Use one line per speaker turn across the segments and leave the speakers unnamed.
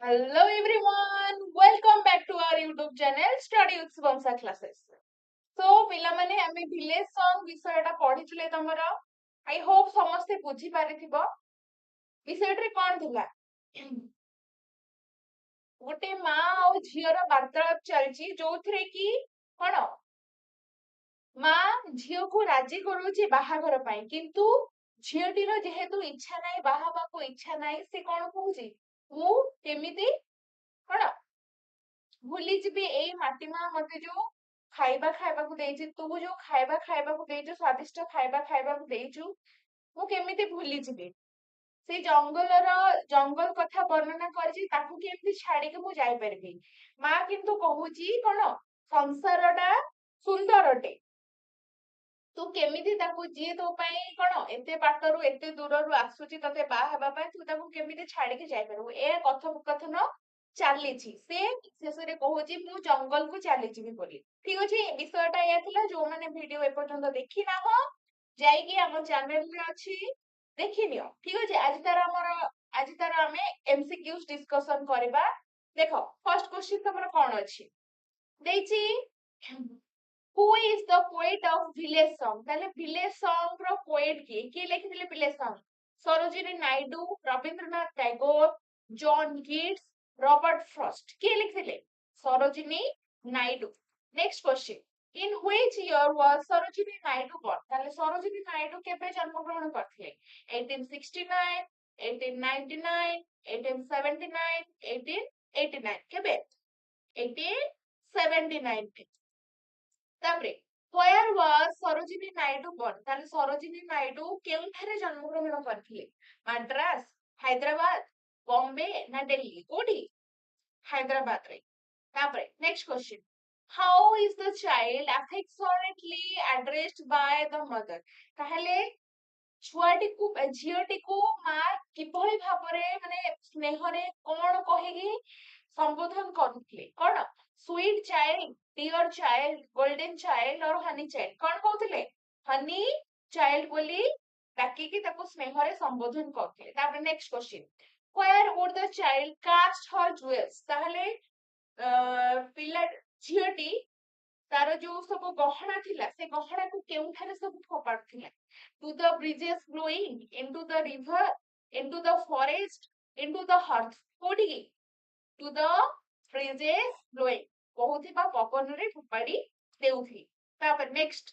Hello everyone, welcome back to our YouTube channel Study with Subhamsir classes. So ପିଲାମାନେ ଆମେ village song ବିଷୟଟା ପଢିଥିଲେ ତମର I hope ସମସ୍ତେ ବୁଝି ପାରିଥିବ ବିଷୟଟା କଣ ଥିଲା ଗୋଟେ ମା ଆଉ ଝିଅର ବାର୍ତ୍ତାଳାପ ଚାଲିଛି ଯୋଉଥିରେ କି କଣ ମା ଝିଅକୁ ରାଜି କରୁଛି ବାହାଘର ପାଇଁ କିନ୍ତୁ ଝିଅଟିର ଯେହେତୁ ଇଚ୍ଛା ନାହିଁ ବାହା ହେବାକୁ ଇଚ୍ଛା ନାହିଁ ସେ କଣ କହୁଛି ମୁଁ କେମିତି କଣ ଭୁଲିଯିବି ଏଇ ମାଟି ମା ମତେ ଯୋଉ ଖାଇବା ଖାଇବାକୁ ଦେଇଛି ତୁ ଯୋଉ ଖାଇବା ଖାଇବାକୁ ଦେଇଛୁ ସ୍ଵାଦିଷ୍ଟ ଖାଇବା ଖାଇବାକୁ ଦେଇଛୁ ମୁଁ କେମିତି ଭୁଲିଯିବି ସେଇ ଜଙ୍ଗଲ କଥା ବର୍ଣ୍ଣନା କରିଛି ତାକୁ କେମିତି ଛାଡିକି ମୁଁ ଯାଇପାରିବି ମା କିନ୍ତୁ କହୁଛି କଣ ସଂସାରଟା ସୁନ୍ଦରଟେ ତୁ କେମିତି ତାକୁ ଯିଏ ତୋ ପାଇଁ କଣ ଏତେ ବାଟରୁ ଏତେ ଦୂରରୁ ଆସୁଛି ତତେ ବାହା ହେବା ପାଇଁ ତୁ ତାକୁ କେମିତି ଛାଡିକି ଯାଇପାରିବୁ ଏ କଥୋପକଥନ ଚାଲିଛି ସେ ଶେଷରେ କହୁଛି ମୁଁ ଜଙ୍ଗଲକୁ ଚାଲିଯିବି ବୋଲି ଠିକ ଅଛି ଏ ବିଷୟଟା ଏଇଆ ଥିଲା ଯୋଉମାନେ ଭିଡିଓ ଏପର୍ଯ୍ୟନ୍ତ ଦେଖି ନାହ ଯାଇକି ଆମ ଚ୍ୟାନେଲରେ ଅଛି ଦେଖିନିଅ ଠିକ ଅଛି ଆଜି ତାର ଆମେ MCQ ଡିସ୍କସନ କରିବା ଦେଖ ଫର୍ଷ୍ଟ କ୍ୱେଶ୍ଚିନ୍ ତମର କଣ ଅଛି ଦେଇଛି Who is the poet of village song? তাহলে village song ର poet କିଏ କିଏ ଲେଖିଥିଲେ village song? ସରୋଜିନୀ ନାଇଡୁ, ରବୀନ୍ଦ୍ରନାଥ ଟାଗୋର, ଜନ୍ କିଟ୍ସ, ରବର୍ଟ ଫ୍ରଷ୍ଟ କିଏ ଲେଖିଥିଲେ? Sarojini Naidu. Next question. In which year was Sarojini Naidu born? ତାହଲେ ସରୋଜିନୀ ନାଇଡୁ କେବେ ଜନ୍ମଗ୍ରହଣ କରିଥିଲେ? 1869, 1899, 1879, 1889 କେବେ? 1879 ତାପରେ where was Sarojini Naidu born? ତାହେଲେ ସରୋଜିନୀ ନାଇଡୁ କେଉଁଠାରେ ଜନ୍ମଗ୍ରହଣ କରିଥିଲେ? ମାଡ୍ରାସ, ହାଇଦ୍ରାବାଦ, ବମ୍ବେ ନା ଦିଲ୍ଲୀ କୋଉଠି? ହାଇଦ୍ରାବାଦରେ ତାପରେ next question. How is the child affectionately addressed by the mother? ତାହେଲେ ଝିଅଟିକୁ ମା କିଭଳି ଭାବରେ ମାନେ ସ୍ନେହରେ କଣ କହିକି ସମ୍ବୋଧନ କରୁଥିଲେ କଣ sweet child dear child golden child or honey child କଣ କହୁଥିଲେ ହନି ଚାଇଲ୍ଡ ବୋଲି ଡାକିକି ତାକୁ ସ୍ନେହରେ ସମ୍ବୋଧନ କରୁଥିଲେ ତାପରେ next question where would the child cast her jewels ତାହେଲେ ପିଲା ଝିଅଟି ତାର ଯୋଉ ସବୁ ଗହଣା ଥିଲା ସେ ଗହଣାକୁ କେଉଁଠାରେ ସବୁ ଫୋପାଡୁଥିଲା to the bridges flowing into the river into the forest into the hearth କୋଉଠିକି to the bridges flowing କହୁଥିବା ପବନରେ ଫୋପାଡି ଦେଉଥିଲି ତାପରେ next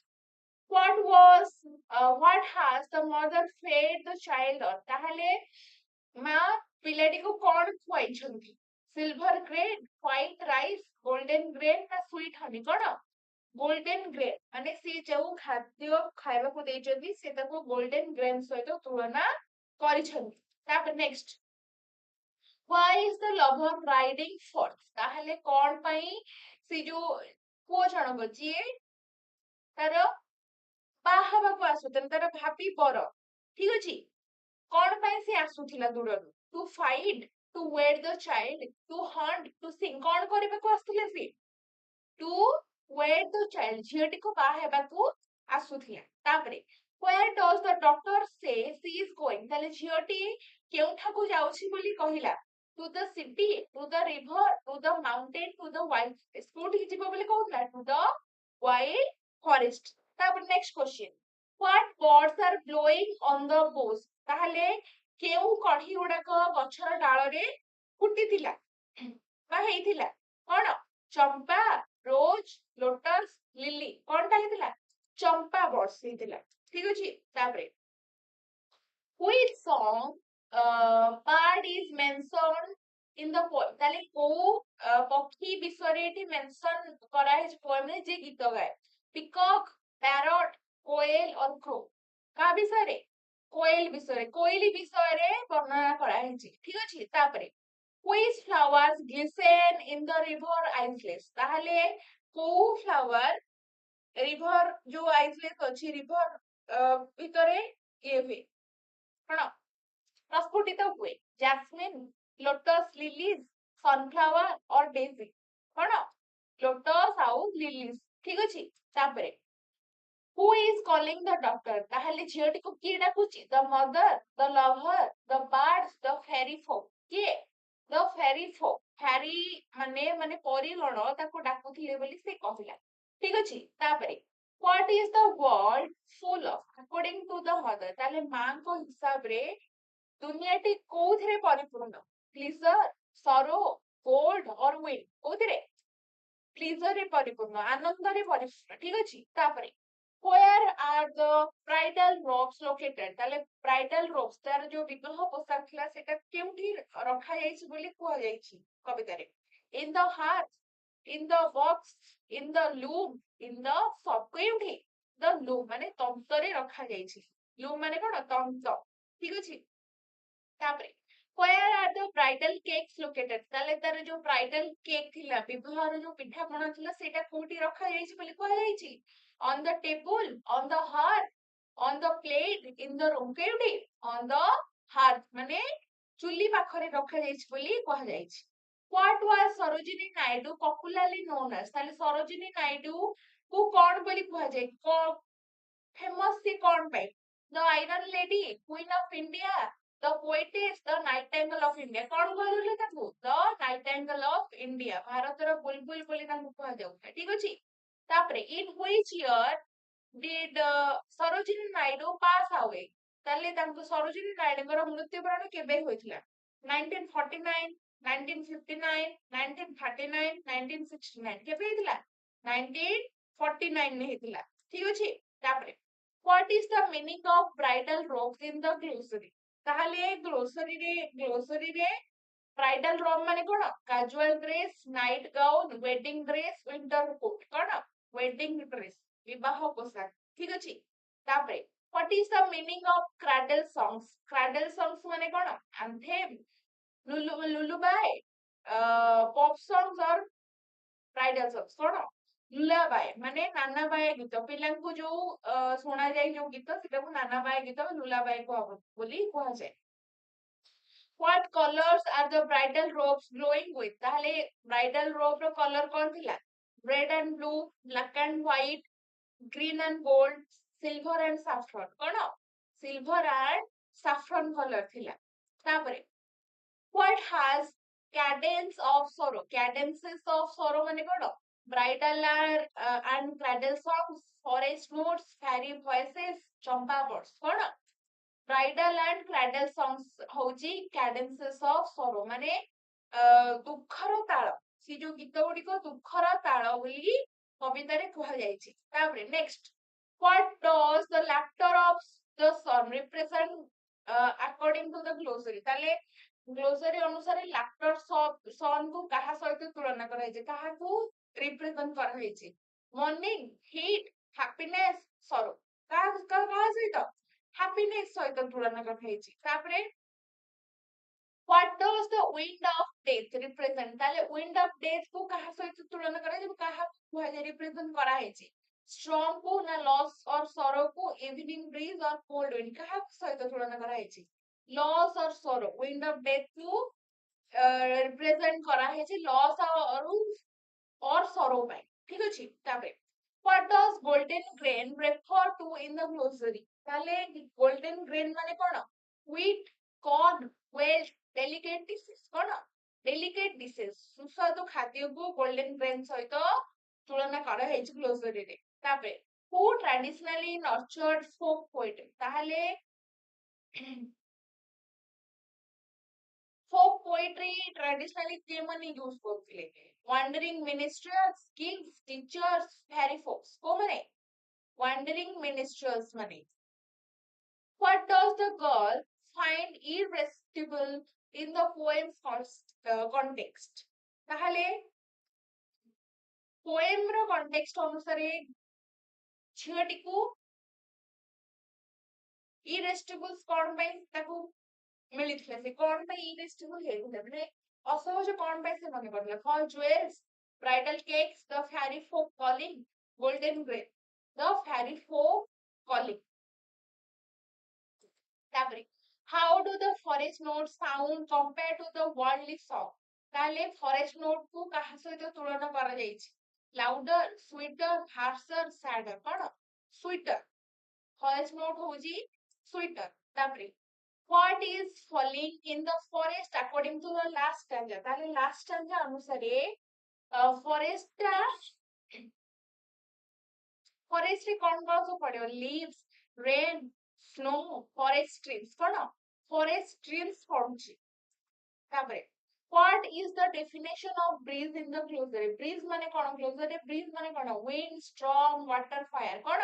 what has the mother fed the child on ତାହେଲେ ମା ପିଲାଟିକୁ କଣ ଖୁଆଇଛନ୍ତି silver grain white rice golden grain ନା ସୁଇଟ୍ ହନି କଣ ଗୋଲ୍ଡେନ ଗ୍ରେନ୍ ମାନେ ସେ ଯୋଉ ଖାଦ୍ୟ ଖାଇବାକୁ ଦେଇଛନ୍ତି ସେ ତାକୁ ଗୋଲ୍ଡେନ ଗ୍ରେନ୍ ସହିତ ତୁଳନା କରିଛନ୍ତି ତାପରେ next why is the lover riding forth ତାହେଲେ କଣ ପାଇଁ ସେ ଯୋଉ ପୁଅ ଜଣକ ଯିଏ ତାର ବାହା ହେବାକୁ ଆସୁଛନ୍ତି ତାର ଭାବି ବର ଠିକ ଅଛି କଣ ପାଇଁ ସେ ଆସୁଥିଲା ଦୂରରୁ to fight to wed the child to hunt to sing କଣ କରିବାକୁ ଆସୁଥିଲେ ସେ ଟୁ ୱେଡ୍ ଦ ଚାଇଲ୍ଡ ଝିଅଟିକୁ ବାହା ହେବାକୁ ଆସୁଥିଲା ତାପରେ where does the doctor say she is going ତାହେଲେ ଝିଅଟି କେଉଁଠାକୁ ଯାଉଛି ବୋଲି କହିଲା to the city to the river to the mountain to the wild forest କୋଉଠିକି ଯିବ ବୋଲି କହୁଥିଲା to the wild forest ତାପରେ next question what birds are blowing on the boughs ତାହେଲେ କେଉଁ କଢି ଗୁଡାକ ଗଛର ଡାଳରେ ଫୁଟିଥିଲା ବା ହେଇଥିଲା କଣ ଚମ୍ପା ରୋଜ ଲୋଟସ ଲିଲି କଣଟା ହେଇଥିଲା ଚମ୍ପା ବର୍ଷ ହେଇଥିଲା ଠିକ ଅଛି ତାପରେ which song bird is mentioned in the poem ତାହେଲେ କୋଉ ପକ୍ଷୀ ବିଷୟରେ ଏଠି ମେନସନ କରାହେଇଛି poem ରେ ଯେ ଗୀତ ଗାଏ ପିକକ୍ ପ୍ୟାରଟ କୋଏଲ ଅର କ୍ରୋ କାହା ବିଷୟରେ କୋଏଲ ବିଷୟରେ କୋଇଲି ବିଷୟରେ ବର୍ଣ୍ଣନା କରାହେଇଛି ଠିକ ଅଛି ତାପରେ which flowers glisten in the river iceless ତାହେଲେ କୋଉ ଫ୍ଲାୱାର ରିଭର ଯୋଉ ଆଇସଲେସ୍ ଅଛି ରିଭର ଭିତରେ ଇଏ ହୁଏ କଣ ପ୍ରସ୍ଫୁଟିତ ହୁଏ ଜାସମିନ ଲୋଟସ ଲିଲିଜ ସନଫ୍ଲାୱାର ଅର ଡେଜି କଣ ଲୋଟସ ଆଉ ଲିଲିଜ ଠିକ ଅଛି ତାପରେ who is calling the doctor ତାହେଲେ ଝିଅଟିକୁ କିଏ ଡାକୁଛି the mother the lover the birds the fairy folk କିଏ द फेरी फोक फेरी माने माने परिगण ताको डाकुथिले बोली से कहला ठीक अछि तापरे what is the world full of according to the mother ताले मां को हिसाब रे दुनियाटी कोउथरे परिपूर्ण प्लीजर सरो गोल्ड और विन कोउथरे प्लीजर रे परिपूर्ण आनंद रे परिपूर्ण ठीक अछि तापरे where are the bridal robes located ताले bridal robes तार जो विवाह पोशाक थिला सेटा केउठी रखा जाइछि बोली कुआ जाइछि कविता रे in the hearth in the box in the loom in the सब केउठी the loom माने तंत्र रे रखा जाइछि loom माने कोन तंत्र ठीक अछि तापरे where are the bridal cakes located ताले तार जो bridal cake थिला विवाह रो जो पिठा पଣା थिला सेटा कोठी रखा जाइछि बोली कुआ जाइछि on the table on the hearth on the plate in the room केउठी on the hearth माने चुली पाखरे रखा जाइछि बोली कुआ जाइछि what was Sarojini Naidu popularly known as ताले Sarojini Naidu को कोन बोली कुआ जाय को फेमस सी कोन पाई the iron lady queen of India the poetess the nightingale of India कोन कहले ताकू the nightingale of India Bharat रो बुलबुल बोली ताकू कुआ जाउ ठीक अछि तापरे in which year did Sarojini Naidu pass away ताले तांको सरोजिनी नायडूଙ୍କର मृत्युवरण केबे होइथिला 1949 1959 1939 1969 केबे हेतिला 1949 ने हेतिला ठीक अछि तापरे what is the meaning of bridal robes in the glossary ताहले ग्लोसरी रे ब्राइडल रोब माने कोन casual dress night gown wedding dress winter coat कोन वेडिंग ड्रेस विवाह पोशाक ठीक अछि तापरे what is the meaning of cradle songs माने कोन एंथेम लुलुबाई पॉप सॉन्ग्स और ब्राइडल सॉन्ग्स कोन लुलाबाई माने नाना बाय गीत पिलांकु जो सुना जाय जो गीत सेटा को नाना बाय गीत लुलाबाई को बोली कहा जाय what colors are the bridal robes glowing with ताहले bridal robe रो कलर कोन थिला red and blue black and white green and gold silver and saffron cone silver and saffron color थिला तापरे what has cadences of sorrow माने कोन bridal and bridal songs forest notes fairy voices champa birds cone bridal and cradle songs होची कैडेंसेस of sorrow माने दुखर ताल सी जो गीत गुडी को दुखर ताल बोली कविता रे कहल जाईची तापरे next what does the laughter of the sun represent according to the glossary ताले ग्लोसरी अनुसार लाफ्टर सन को कहा सहित तुलना कराई जे कहा को रिप्रेजेंट कराई जे मॉर्निंग हीट हैप्पीनेस सॉरो कहा सहित happiness सहित तुलना कराइछि तापरे what does the wind of death represent ताले wind of death को कहा सहित तुलना कराइछि कहा को रिप्रेजेंट कराइछि storm को ना loss और sorrow को evening breeze और cold wind कहा सहित तुलना कराइछि loss और sorrow wind of death को रिप्रेजेंट कराइछि loss और sorrow पाई ठीक अछि तापरे what does golden grain refer to in the glossary ताले golden grain माने कोन wheat corn wealth delicate dishes कोन delicate dishes सुस्वादु खाद्य को golden grain सहित तुलना करा हेछि ग्लोसरी रे तापे who traditionally nurtured folk poetry ताहले folk poetry traditionally के माने यूज करथिले wandering ministers kings teachers fairy folks को माने wandering ministers माने what does the girl find irresistible in the poem's context ताहले poem रो context अनुसारे झियटी को irresistible कोन पे ताको मिलिथले से कोन पे irresistible हेउले माने असहज कोन पे से मने पड़ले for jewels bridal cakes the fairy folk calling golden grain the fairy folk calling तापरे how do the forest notes sound compared to the worldly song ताले forest note को कहा सहित तुलना करा जाईछि louder sweeter harsher sadder कोन sweeter forest note होजी sweeter तापरे What is falling in the forest according to the last stanza? তাহলে last stanza অনুসারে forest forest ରେ କଣ କଣ ସବୁ ପଡିବ? leaves, rain, snow, forest trees କଣ? forest trees ପଡୁଛି। ତାପରେ what is the definition of breeze in the glossary? breeze ମାନେ କଣ? glossary breeze ମାନେ କଣ? wind, storm, water, fire କଣ?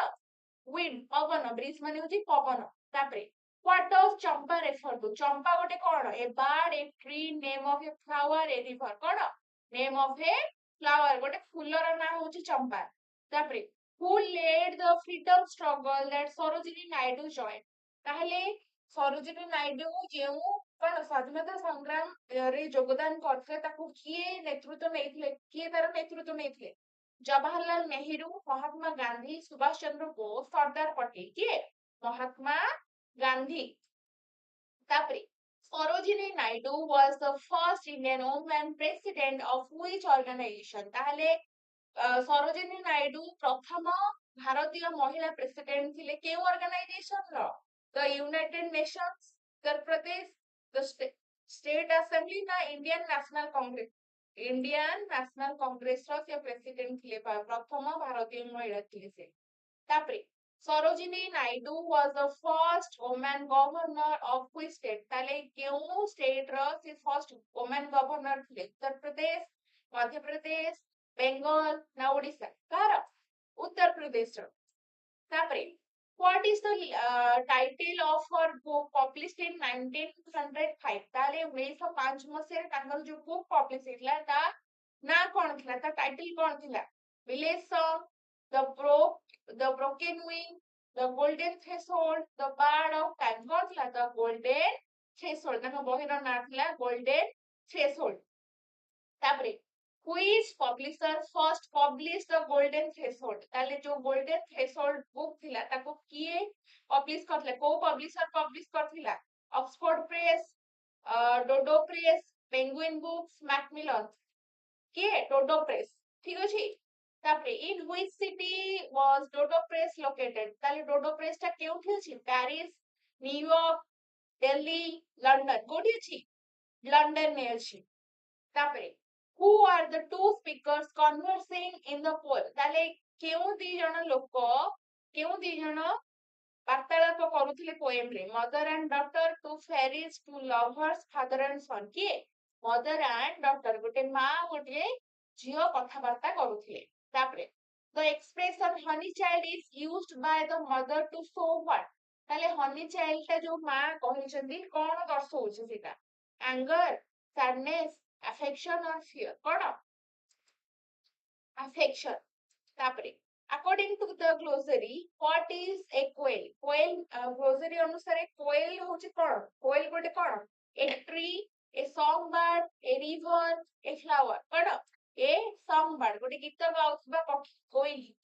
wind ପବନ, breeze ମାନେ ହଉଛି ପବନ। ତାପରେ what does Champa refer to? ଚମ୍ପା ଗୋଟେ କଣ? a bird, a tree, name of a flower, a river କଣ? name of a flower ଗୋଟେ ଫୁଲର ନାଁ ହଉଛି ଚମ୍ପା। ତାପରେ who led the freedom struggle that Sarojini Naidu joined? ତାହେଲେ ସରୋଜିନୀ ନାଇଡୁ ଯେଉଁ କଣ ସ୍ୱାଧୀନତା ସଂଗ୍ରାମ ରେ ଯୋଗଦାନ କରିଥିଲେ ତାକୁ କିଏ ନେତୃତ୍ୱ ନେଇଥିଲେ? କିଏ ତାର ନେତୃତ୍ୱ ନେଇଥିଲେ? ଜବାହରଲାଲ ନେହେରୁ, ମହାତ୍ମା ଗାନ୍ଧୀ, ସୁଭାଷ ଚନ୍ଦ୍ର ବୋଷ, ସର୍ଦ୍ଦାର ପଟେଲ। କିଏ? ମହାତ୍ମା ଗାନ୍ଧୀ। ତାପରେ Sarojini Naidu was the first Indian woman president of which organization? ତାହେଲେ ସରୋଜିନୀ ନାଇଡୁ ପ୍ରଥମ ଭାରତୀୟ ମହିଳା ପ୍ରେସିଡେଣ୍ଟ ଥିଲେ କେଉଁ ଅର୍ଗାନାଇଜେସନ ର? The united nations, Uttar Pradesh, the state assembly ନା Indian national congress? Indian national congress ର ସେ ପ୍ରେସିଡେଣ୍ଟ ଥିଲେ, ପ୍ରଥମ ଭାରତୀୟ ମହିଳା ଥିଲେ ସେ। ତାପରେ Sarojini Naidu was the first woman governor of which state? ତାହେଲେ କେଉଁ ଷ୍ଟେଟ୍ ର ସେ ଫର୍ଷ୍ଟ woman ଗଭର୍ଣ୍ଣର ଥିଲେ? ଉତ୍ତରପ୍ରଦେଶ, ମଧ୍ୟପ୍ରଦେଶ, ବେଙ୍ଗଲ ନା ଓଡିଶା? କାହାର? ଉତ୍ତରପ୍ରଦେଶର। ତାପରେ what is the title of her book published in 1905? ତାହେଲେ 1905 ମସିହାରେ ତାଙ୍କର ଯୋଉ ବୁକ୍ ପବ୍ଲିଶ ହେଇଥିଲା ତା ନା କଣ ଥିଲା? ତା ଟାଇଟଲ କଣ ଥିଲା? village song, the broken wing, the golden threshold, the bird of time କଣ ଥିଲା? the golden threshold ତାଙ୍କ ବହିର ନାଁ ଥିଲା golden threshold। ତାପରେ which publisher first published the golden threshold? ତାହେଲେ ଯୋଉ golden threshold book ଥିଲା ତାକୁ କିଏ ପବ୍ଲିଶ କରିଥିଲା? କୋଉ ପବ୍ଲିଶର ପବ୍ଲିଶ କରିଥିଲା? Oxford Press, Dodo Press, Penguin Books, Macmillan. କିଏ? Dodo Press. ଠିକ ଅଛି। ତାପରେ in which city was Dodo Press located? ତାହେଲେ ଡୋଡୋ ପ୍ରେସ ଟା କେଉଁଠି ଅଛି? Paris, New York, Delhi, London. କୋଉଠି ଅଛି? ଲଣ୍ଡନରେ ଅଛି। ତାପରେ who are the two speakers conversing in the poem? ତାହେଲେ କେଉଁ ଦି ଜଣ ଲୋକ, କେଉଁ ଦି ଜଣ ବାର୍ତ୍ତାଳାପ କରୁଥିଲେ poem ରେ? mother and daughter, two fairies, two lovers, father and son। କିଏ? mother and daughter ଗୋଟେ ମା ଗୋଟେ ଝିଅ କଥାବାର୍ତ୍ତା କରୁଥିଲେ। ତାପରେ the expression honey child is used by the mother to show what? ତାହେଲେ honey child ଟା ଯୋଉ ମା କହିଛନ୍ତି କଣ ଦର୍ଶଉଛି ସେଇଟା? anger, sadness, affection or fear? କଣ? affection। ତାପରେ according to the glossary what is a quail? quail glossary ଅନୁସାରେ quail ହଉଛି କଣ? quail ଗୋଟେ କଣ? a tree, a songbird, a river, a flower। କଣ? a songbird ଗୋଟେ ଗୀତ ଗାଉଥିବା ପକ୍ଷୀ କୋଇଲି।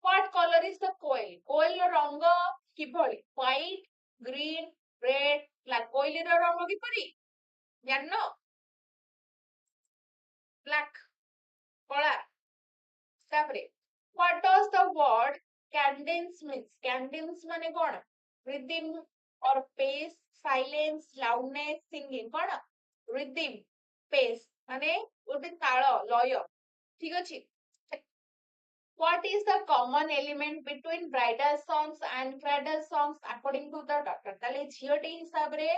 what color is the quail? Koel ର ରଙ୍ଗ କିଭଳି? white, green, red, black। କୋଇଲିର ରଙ୍ଗ କିପରି? ଜାଣିନ? black କଳା। ତାପରେ what does the word cadence means? cadence ମାନେ କଣ? rhythm or pace, silence, loudness, singing। କଣ? rhythm, pace ମାନେ ଗୋଟେ ତାଳ, ଲୟ। ଠିକ ଅଛି। what is the common element between bridal songs and cradle songs according to the doctor? ତାହେଲେ ଝିଅଟି ହିସାବରେ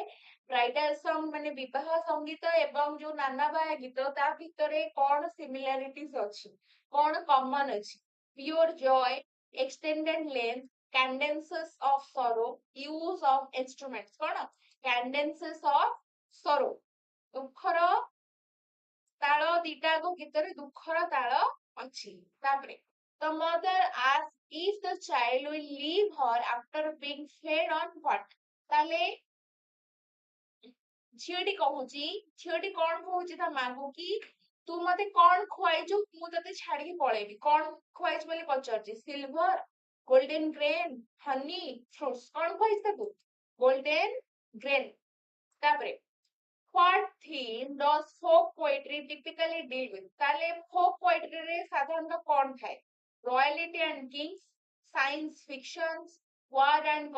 ବ୍ରାଇଡାଲ ସଙ୍ଗ ମାନେ ବିବାହ ସଙ୍ଗୀତ ଏବଂ ଯୋଉ ନାନାବାୟା ଗୀତ ତା ଭିତରେ କଣ ସିମିଲାରିଟିଜ ଅଛି? କଣ କମନ ଅଛି? pure joy, extended length, cadences of sorrow, use of instruments। କଣ? cadences of sorrow ଦୁଃଖର ତାଳ, ଦିଟାଙ୍କ ଗୀତରେ ଦୁଃଖର ତାଳ ଅଛି। ତାପରେ the mother asks if the child will leave her after being fed on what? ତାହେଲେ ଝିଅଟି କହୁଛି, ଝିଅଟି କଣ କହୁଛି ତା ମାଙ୍କୁ କି ତୁ ମତେ କଣ ଖୁଆଇଛୁ ମୁଁ ତତେ ଛାଡିକି ପଳେଇବି? କଣ ଖୁଆଇଛୁ ବୋଲି ପଚାରୁଛି? Silver, golden grain, honey, fruits. କଣ ଖୁଆଇଛି ତାକୁ? Golden grain. ତାପରେ what theme does folk poetry typically deal with? ତାହେଲେ folk poetry ରେ ସାଧାରଣତଃ କଣ ଥାଏ? royalty and kings, science fictions, war and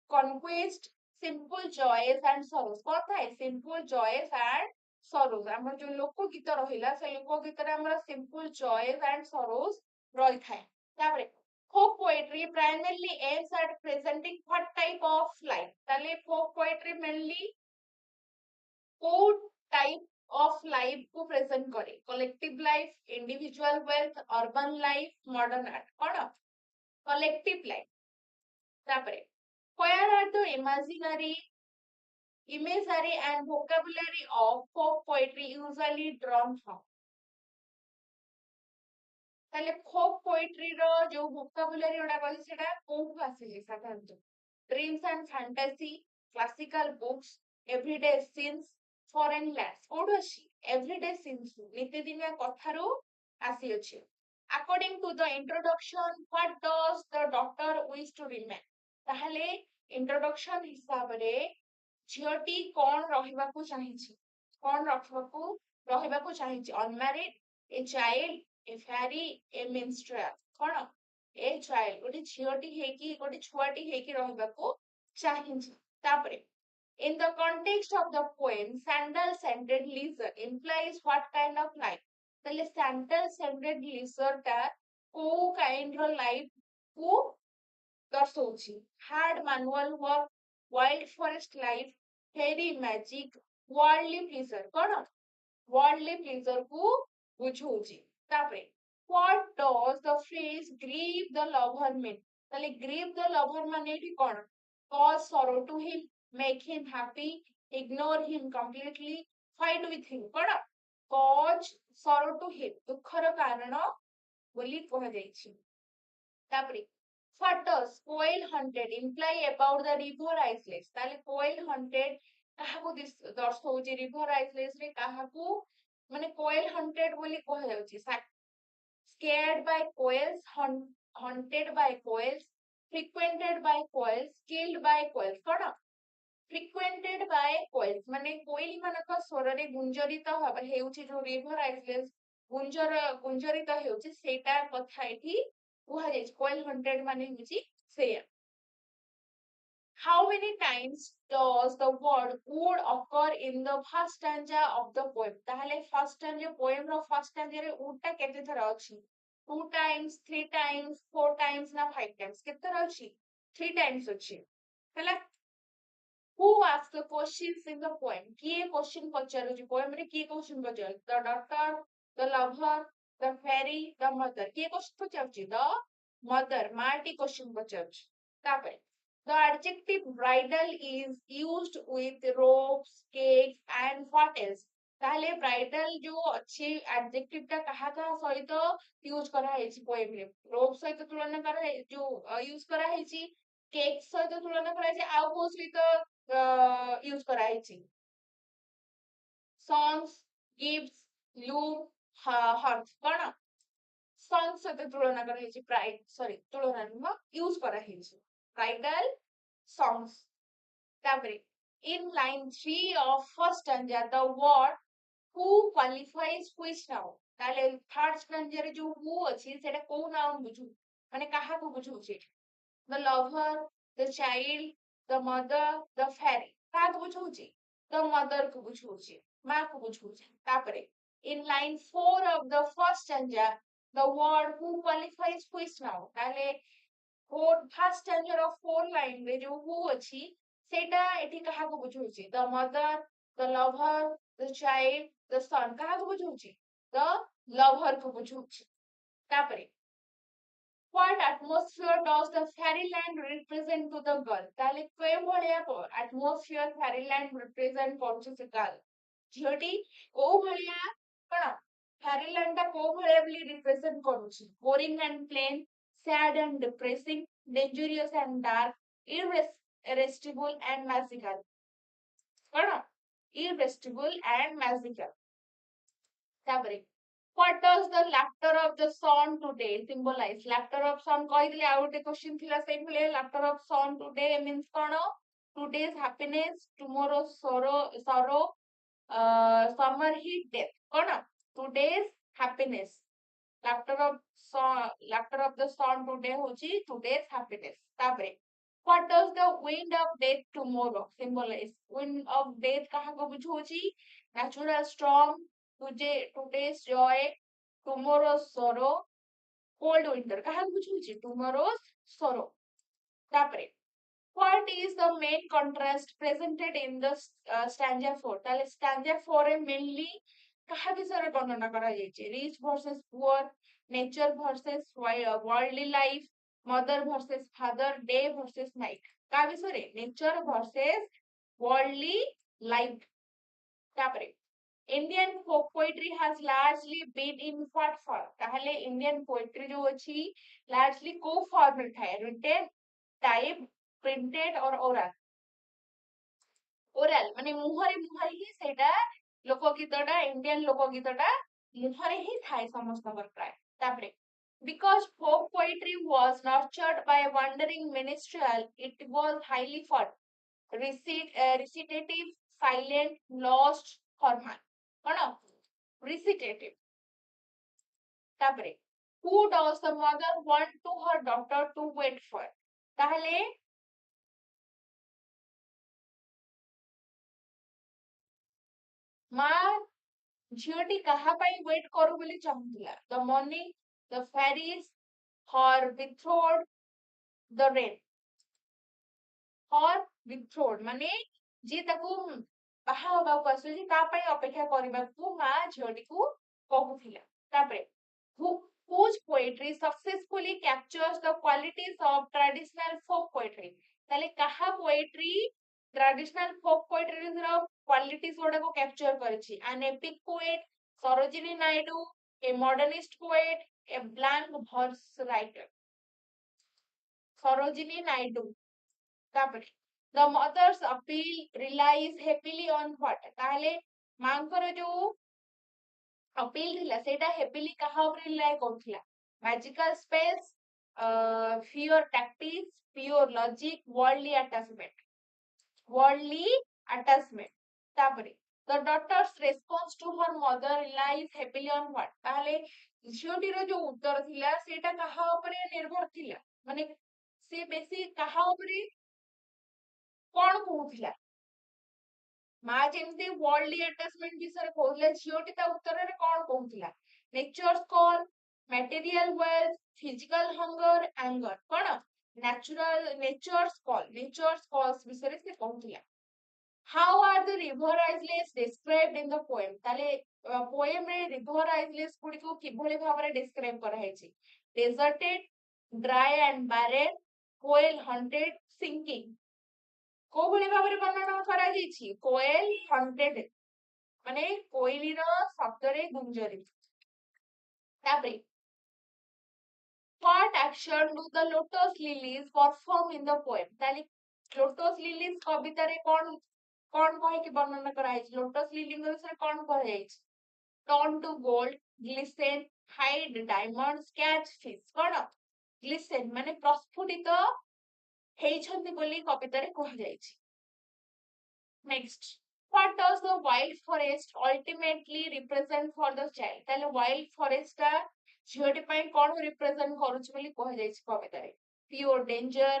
conquest, simple joys and sorrows कौन थाए simple joys and sorrows हमर जो लोक गीत रहिला से लोक गीत रे हमर simple joys and sorrows रही थाए तापरे folk poetry primarily aims at presenting what type of life ताले folk poetry mainly को type of life को present करे collective life individual wealth urban life modern art कौन collective life तापरे where are the imagery and vocabulary of folk poetry usually drawn from ताले folk poetry रो जो vocabulary उडा कहि सेटा कोठु आसीले साधारणतः dreams and fantasy classical books everyday scenes foreign lands कोठु आसी everyday scenes नित्यदिनिया कथारो आसी अछि according to the introduction what does the doctor wish to remain ताहले introduction हिसाब रे झियोटी कोन रहिबाकू चाहिछि कोन रहिबाकू चाहिछि unmarried a child a fairy a minstrel cone A child गोटे झियोटी हेकी गोटे छुआटी हेकी रहिबाकू चाहिछि तापरे in the context of the poem sandal scented lizard implies what kind of life तले sandal scented lizard ता को kind ro life को दर्शौछि hard manual work wild forest life fairy magic worldly pleasure कौन worldly pleasure को बुझौछि तापरे what does the phrase grieve the lover mean ताले grieve the lover माने एठी कौन cause sorrow to him make him happy ignore him completely fight with him कौन cause sorrow to him दुखर कारण बोली कह जाइछि तापरे what does quail hunted imply about the river iceless ताले quail hunted काहाकू दर्शौछि river iceless रे काहाकू माने quail hunted बोली कह जाउछि scared by quails hunted by quails frequented by quails killed by quails cone frequented by quails माने कोइली मानक स्वर रे गुंजरित हेउछि जो river iceless गुंजरित हेउछि सेटा कथा एठी कुहा जाइछि coil hunted माने होछि सेया how many times does the word would occur in the first stanza of the poem ताहले first stanza poem रो first stanza रे would ता केते थरा अछि 2 times 3 times 4 times ना 5 times केते थरा अछि 3 times अछि हला who asks the questions in the poem किए question पचारुछि poem रे किए question पचारु the doctor the lover the fairy the mother किए question पचारुछि the mother माटी question पचारुछि तापर the adjective bridal is used with ropes cakes and what else ताहले bridal जो अछि adjective ता कहा कहा सहित यूज करा हेछि पोएम रे rope सहित तुलना करा जो यूज करा हेछि cake सहित तुलना करा हेछि आउ को सहित यूज करा हेछि songs gifts loom hearts कोन songs सहित तुलना करा हेछि pride sorry तुलना नुह यूज करा हेछि bridal songs तापरे in line 3 of first stanza the word who qualifies which noun ताले third stanza रे जो who अछि सेटा को noun बुझु माने काहा को बुझु छै the lover the child the mother the fairy का को बुझु छै the mother को बुझु छै मा को बुझु छै तापरे in line 4 of the first stanza the word who qualifies which noun ताले first stanza of 4 line रे जो who अछि सेटा एठी कहा को बुझौछि the mother the lover the child the son कहा को बुझौछि the lover को बुझौछि तापरे what atmosphere does the fairyland represent to the girl ताले कोइ भलिया को atmosphere fairyland represent करछि से girl झियोटी को भलिया कोन fairyland ता को भलिया बली represent करूछि boring and plain sad and depressing dangerous and dark irresistible and magical cone irresistible and magical तापरे what does the laughter of the sun today symbolize laughter of sun कहि दिले आ गोटे question थिला सेइ भले laughter of sun today means cone today's happiness tomorrow's sorrow summer heat death cone today's happiness laughter of the sun today होची today's happiness तापरे What does the wind of death tomorrow symbolize? Wind of death କାହାକୁ ବୁଝଉଛି? Natural storm, today's joy, tomorrow's sorrow, cold winter କାହାକୁ ବୁଝଉଛି? Tomorrow's sorrow. ତାପରେ what is the main contrast presented in the stanza 4? ତାହେଲେ stanza 4 ରେ mainly କାହା ବିଷୟରେ ବର୍ଣ୍ଣନା କରାଯାଇଛି? Rich versus poor, nature versus worldly life, mother versus father, day versus night. କାହା ବିଷୟରେ? Nature versus worldly life. ତାପରେ Indian folk poetry has largely been in what form? ତାହେଲେ Indian poetry जो ଅଛି largely କୋଉ form ରେ ଥାଏ? Written, type, printed or oral? Oral ମାନେ ମୁହଁରେ ହିଁ ସେଇଟା ଲୋକଗୀତଟା ଇଣ୍ଡିଆନ ଲୋକଗୀତଟା ମୁହଁରେ ହିଁ ଥାଏ ସମସ୍ତଙ୍କର ପ୍ରାୟ। ତାପରେ because folk poetry was nurtured by a wandering minstrel, it was highly fought, recitative, silent, lost, formal. କଣ? Recitative. ତାପରେ who does the mother want to her daughter to wait for? ତାହେଲେ ମା ଝିଅଟି କାହା ପାଇଁ ୱେଟ୍ କରୁ ବୋଲି ଚାହୁଁଥିଲା? The money, the fairies, her betrothed, the rain. Her betrothed ମାନେ ଯିଏ ତାକୁ ବାହା ହବାକୁ ଆସୁଛି ତା ପାଇଁ ଅପେକ୍ଷା କରିବାକୁ ମା ଝିଅଟିକୁ କହୁଥିଲା। ତାପରେ whose poetry successfully captures the qualities of traditional folk poetry? ତାହେଲେ କାହା poetry traditional folk poetry ର qualities ଗୁଡାକୁ capture କରିଛି? An epic poet, Sarojini Naidu, a modernist poet, a blank verse writer. Sarojini Naidu. ତାପରେ the mother's appeal relies heavily on what? ତାହେଲେ ମାଙ୍କର ଯୋଉ appeal ଥିଲା ସେଇଟା heavily କାହା ଉପରେ rely କରୁଥିଲା? Magical spells, fear tactics, pure logic, worldly attachment. Worldly attachment. ତାପରେ the daughter's response to her mother relies heavily on what? ତାହେଲେ ଝିଅଟିର ଯୋଉ ଉତ୍ତର ଥିଲା ସେଇଟା କାହା ଉପରେ ନିର୍ଭର ଥିଲା? ମାନେ ସେ ବେଶୀ କାହା ଉପରେ କଣ କହୁଥିଲା? ମା ଯେମିତି worldly attachment ବିଷୟରେ କହୁଥିଲା ଝିଅଟି ତା ଉତ୍ତରରେ କଣ କହୁଥିଲା? Nature's call, material wealth, physical hunger, anger. କଣ? Nature's calls ବିଷୟରେ ସେ କହୁଥିଲା। How are the river islets described in the poem? ତାହେଲେ poem ରେ river islets ଗୁଡିକୁ କିଭଳି ଭାବରେ describe କରାଯାଇଛି? Deserted, dry and barren, coal haunted, sinking. କୋଉ ଭଳି ଭାବରେ ବର୍ଣ୍ଣନା କରାଯାଇଛି? କୋଏଲ ହଣ୍ଟେଡ ମାନେ କୋଇଲିର ଶବ୍ଦରେ ଗୁଞ୍ଜରିତ। ତାପରେ what action do the lotus lilies perform in the poem? ତାହେଲେ lotus lilies କବିତାରେ କଣ କଣ କହିକି ବର୍ଣ୍ଣନା କରାଯାଇଛି? lotus lilies ବିଷୟରେ କଣ କୁହାଯାଇଛି? turn to gold, glisten, hide diamonds, catch fish. କଣ? glisten ମାନେ ପ୍ରସ୍ଫୁଟିତ ହେଇଛନ୍ତି ବୋଲି କବିତାରେ କୁହାଯାଇଛି। Next, what does the wild forest ultimately represent for the child? ତାହେଲେ wild forest ଟା ଝିଅଟି ପାଇଁ କଣ represent କରୁଛି ବୋଲି କୁହାଯାଇଛି କବିତାରେ? Pure danger,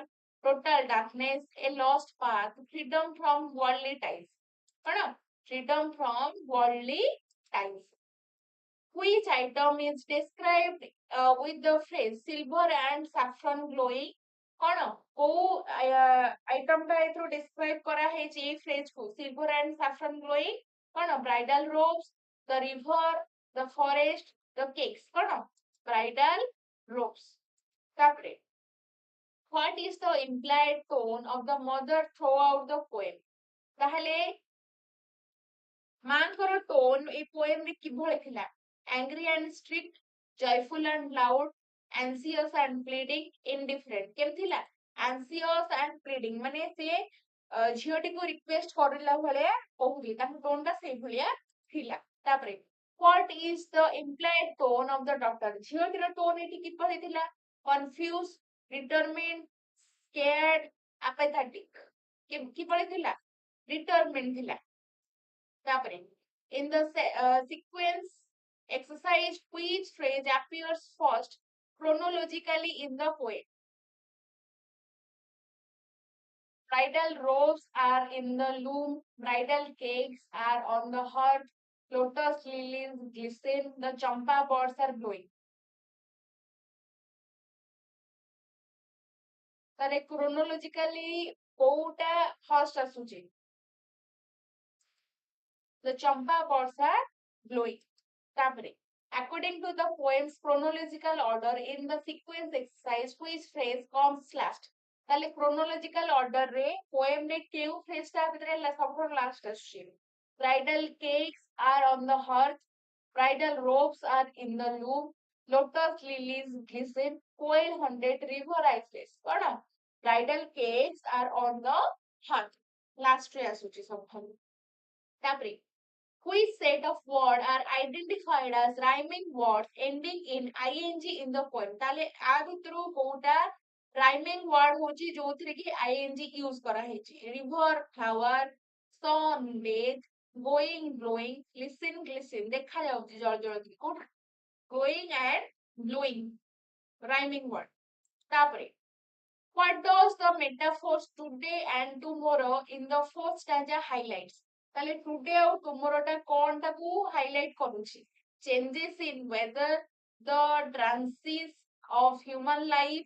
total darkness, a lost path, freedom from worldly ties. କଣ? Freedom from worldly ties. Which item is described with the phrase silver and saffron glowing? କଣ କୋଉ ଆଇଟମ ଟା ଏଥିରୁ describe କରାହେଇଛି ଏଇ phrase କୁ silver and saffron glowing? କଣ? bridal robes, the river, the forest, the cakes. କଣ? bridal robes. ତାପରେ what is the implied tone of the mother throughout the poem? ତାହେଲେ ମାଙ୍କର ଟୋନ ଏଇ poem ରେ କିଭଳି ଥିଲା? angry and strict, joyful and loud, anxious and pleading, indifferent. କେମିତି ଥିଲା? anxious and pleading ମାନେ ସେ ଝିଅଟିକୁ ରିକ୍ୱେଷ୍ଟ କରିଲା ଭଳିଆ କହୁଥିଲେ ତାଙ୍କ ଟୋନ ଟା ସେଇ ଭଳିଆ ଥିଲା। ତାପରେ what is the implied tone of the daughter? ଝିଅଟିର ଟୋନ ଏଠି କିଭଳି ଥିଲା? confused, determined, scared, apathetic. କିଭଳି ଥିଲା? determined ଥିଲା। ତାପରେ in the sequence exercise which phrase appears first chronologically in the poem? Bridal robes are in the loom, bridal cakes are on the hearth, lotus lilies glisten, the champa pods are blowing. ତାରେ chronologically କୋଉଟା first ଆସୁଛି? The champa pods are blowing. ତାପରେ according to the poem's chronological order in the sequence exercise which phrase comes last? ତାହେଲେ chronological order ରେ poem ରେ କେଉଁ phrase ଟା ଭିତରେ ସବୁଠୁ last ଆସୁଛି? Bridal cakes are on the hearth, bridal robes are in the loom, lotus lilies glisten, quail hunted, river iceless. କଣ? Bridal cakes are on the hearth. Last ରେ ଆସୁଛି ସବୁଠାରୁ. ତାପରେ which set of words are identified as rhyming words ending in ing in the poem? ताले आ भितरु कोउटा rhyming word होची जोथिरे की ing use करा हेची. River, flower, sun, bathe, going, blowing, listen, glisten. देखा जाउची जळ जळ की कोउटा going and blowing rhyming word. तापरे what does the metaphors today and tomorrow in the fourth stanza highlights? ताले today और tomorrow टा कौन टा को highlight करूची? Changes in weather, the trances of human life,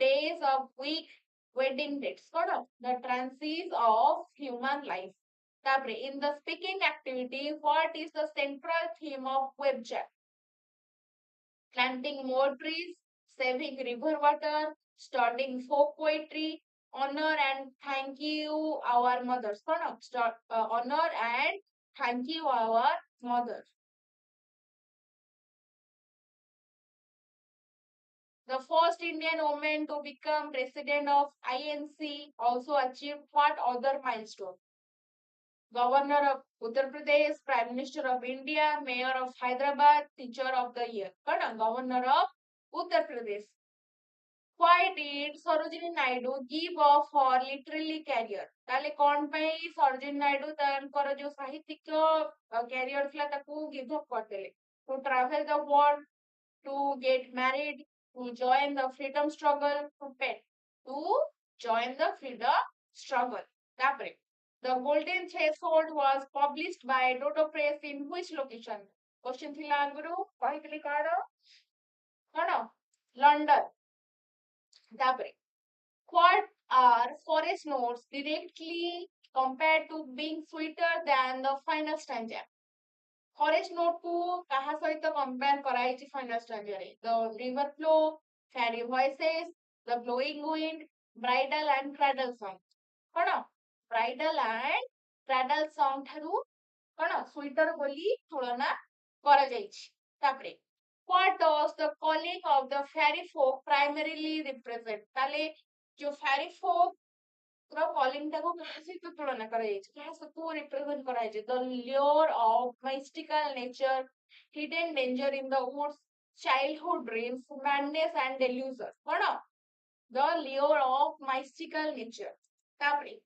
days of week, wedding dates. कौन? The trances of human life. तापरे in the speaking activity, what is the central theme of web chat? Planting more trees, saving river water, starting folk poetry, honor and thank you our mothers. Honor and thank you our mothers. The first Indian woman to become president of INC also achieved what other milestone? Governor of Uttar Pradesh, Prime Minister of India, Mayor of Hyderabad, Teacher of the Year. Governor of Uttar Pradesh. Why did Sarojini Naidu give up her literary career? ताले कौन पे सरोजिनी नायडू तांकर जो साहित्यिक career थिला ताकू give up करदेले? To travel the world, to get married, to join the freedom struggle, to join the freedom struggle. तापरे The Golden Threshold was published by Dodo Press in which location? Question थिला आगुरु कहितली कଣ London. तापरे what are forest notes directly compared to being sweeter than the final stanza? Forest note को कहा सहित compare कराइछि final stanza रे? The river flow, fairy voices, the blowing wind, bridal and cradle song. कଣ bridal and cradle song ठारू कଣ sweeter बोली तुलना करा जाइछि. तापरे what does the calling of the fairy folk primarily represent? ताले जो fairy folk ର calling टाको कहा सहित तुलना करा जाइछि? कहा सबको represent करा जाइछि? The lure of mystical nature, hidden danger in the woods, childhood dreams, madness and delusion. कଣ the lure of mystical nature. तापरे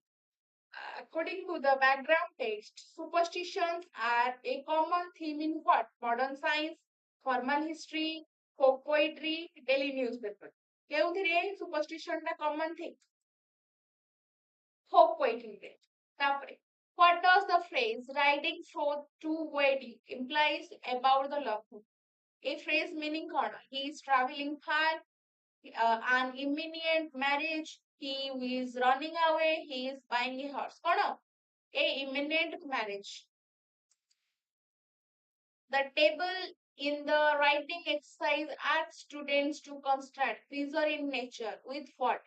according to the background text, superstitions are a common theme in what? Modern science, formal history, folk poetry, daily newspaper. केउथिरे superstition टा common theme? Folk poetry रे. तापरे what does the phrase riding forth to wedding implies about the love? A phrase meaning कौन? He is traveling far, an imminent marriage, he is running away, he is buying a horse. कौन? A imminent marriage. The table in the writing exercise asks students to construct pleasure in nature with what?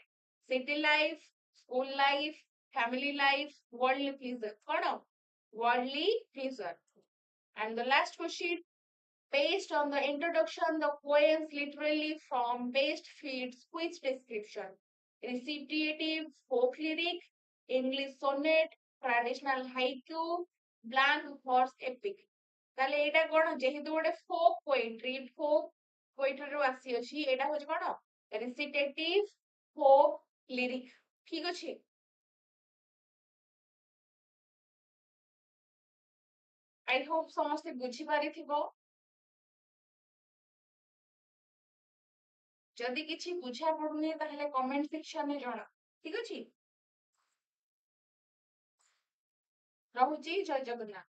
City life, school life, family life, worldly pleasure. कौन? Worldly pleasure. And the last question, based on the introduction, the poems literally from best fits which description? Recitative, folk lyric, English sonnet, traditional haiku, blank verse epic. তাহলে এটা কোন যেহেতু ଗୋଟେ folk poetry ରୁ ଆସି ଅଛି ଏଟା ହଉଛି କଣ recitative folk lyric ଠିକ ଅଛି I hope ସମସ୍ତେ ବୁଝି ପାରିଥିବ ଯଦି କିଛି ବୁଝା ପଡୁନି ତାହେଲେ କମେଣ୍ଟ ସେକ୍ସନରେ ଜଣା ଠିକ ଅଛି ରହୁଛି ଜୟ ଜଗନ୍ନାଥ।